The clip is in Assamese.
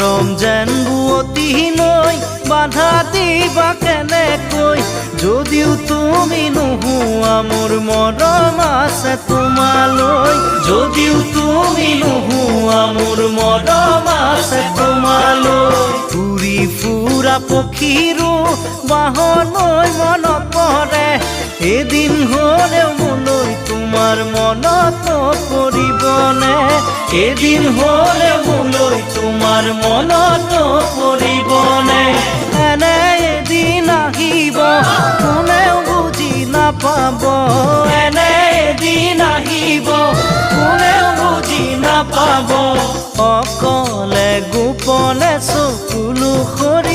মৰম যেন বুৱতী নৈ বাধা দিবা কেনেকৈ যদিও তুমি নোহোৱা মোৰ মৰম আছে তোমালৈ যদিও তুমি নোহোৱা মোৰ মৰম আছে তোমালৈ উৰি ফুৰা পক্ষীৰো বাহলৈ মনত পৰে এদিন হ'লেও মোলৈ তোমাৰ মনত পৰিবনে এদিন হ'লেও মোলৈ তোমাৰ মনত পৰিবনে এনে এদিন আহিব কোনেও বুজি নাপাব এনে এদিন আহিব কোনেও বুজি নাপাব অকলে গোপনে চকুলো সৰি